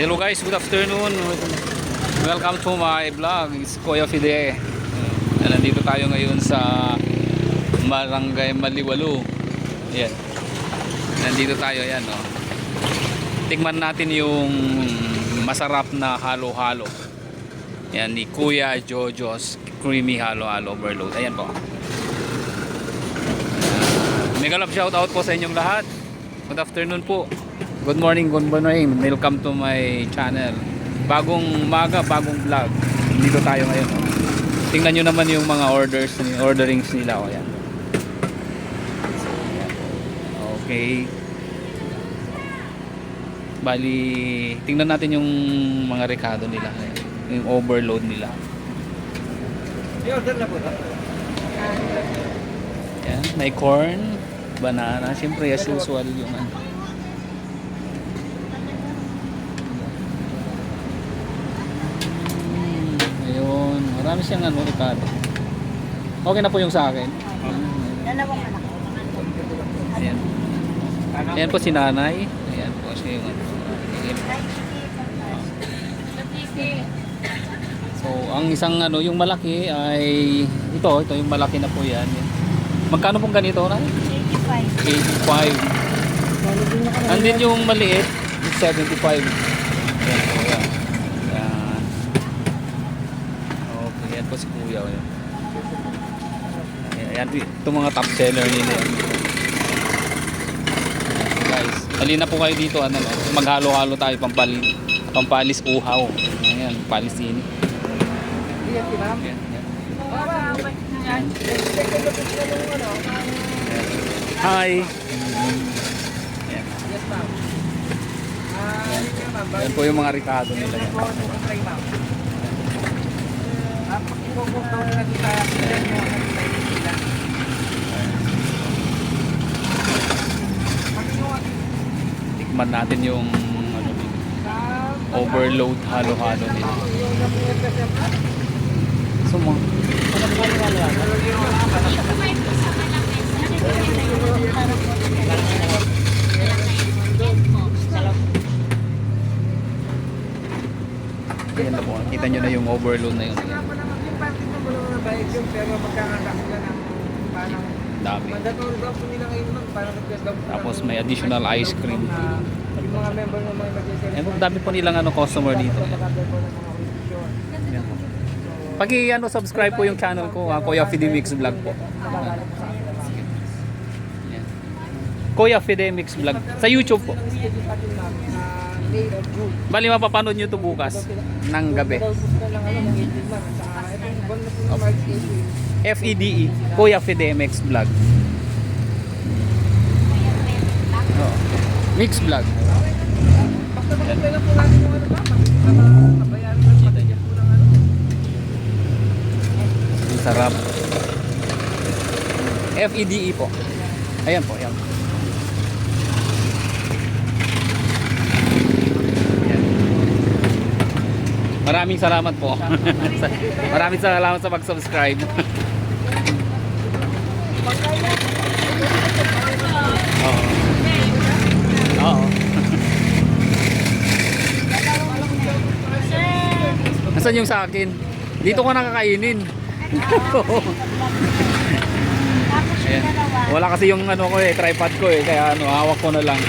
Hello guys, good afternoon. Welcome to my vlog. It's Kuya Fide. Nandito tayo ngayon sa Barangay Maliwalo. Ayan. Nandito tayo, ayan, oh. Tikman natin yung masarap na halo-halo. Ayan, ni Kuya Jojo's Creamy Halo-Halo Overload. Ayan po. Mega love shout out po sa inyong lahat. Good afternoon po. Good morning, good morning. Welcome to my channel. Bagong umaga, bagong vlog. Dito tayo ngayon. Oh. Tingnan nyo naman yung mga orderings nila. Oh, yan. Okay. Bali, tingnan natin yung mga rekado nila. Yung overload nila. I-order na po. Yan, may corn, banana. Siyempre, as usual yung ano. Marami siyang ano, rekado. Okay na po yung sa akin. Dalawang anak. Ayan. Ayan po si nanay. Ayan po siya yung ano. So, ang isang ano, yung malaki ay ito yung malaki na po yan. Magkano pong ganito na? 85. 85. Andin yung maliit, 75. Ayan po, yan. Ayan po si Kuya. Ayan, itong mga top seller nila. Guys, halina po kayo dito. Ano, maghalo-halo tayo. Pampalis uhaw. Ayan, palisini. Ayan, ayan. Hi. Ayan. Ayan po yung mga ricado nila. Tikman natin yung ano, overload halo-halo nila. So mo. Ayan na po, kita nyo na yung overload na yun. Pero magkakakasya na ng parang Dami. mandatory daw po nila ngayon nun, parang request daw po Tapos may additional ice cream. yung mga member ng mga emergency Ayan po, dami po nilang ano, customer dito. mag-apply po ng mga restriction. Ayan po. Paki ano, subscribe po yung channel ko, Kuya Fide Mix Vlog po. Ayan. Kuya Fide Mix Vlog sa YouTube po. May of June. Bali mapapanood nyo ito bukas ng gabi. Daw po sila lang ano, ng 18 months. Saka itong buwan na po ng March 18. FEDE, Kuya Fide Mix Vlog. Oh. Mix Vlog. Basta mag-apply lang po natin yung ano ba? Kabayaran lang patigyan po ng ano. Ang sarap. FEDE po. Ayan po, ayan. Ayan. Maraming salamat po. Maraming salamat sa pag-subscribe. Oo. Oo. Nasaan yung sa akin? Dito ko nakakainin. Tapos yung Ayan. dalawa. Wala kasi yung ano ko tripod ko kaya ano, hawak ko na lang.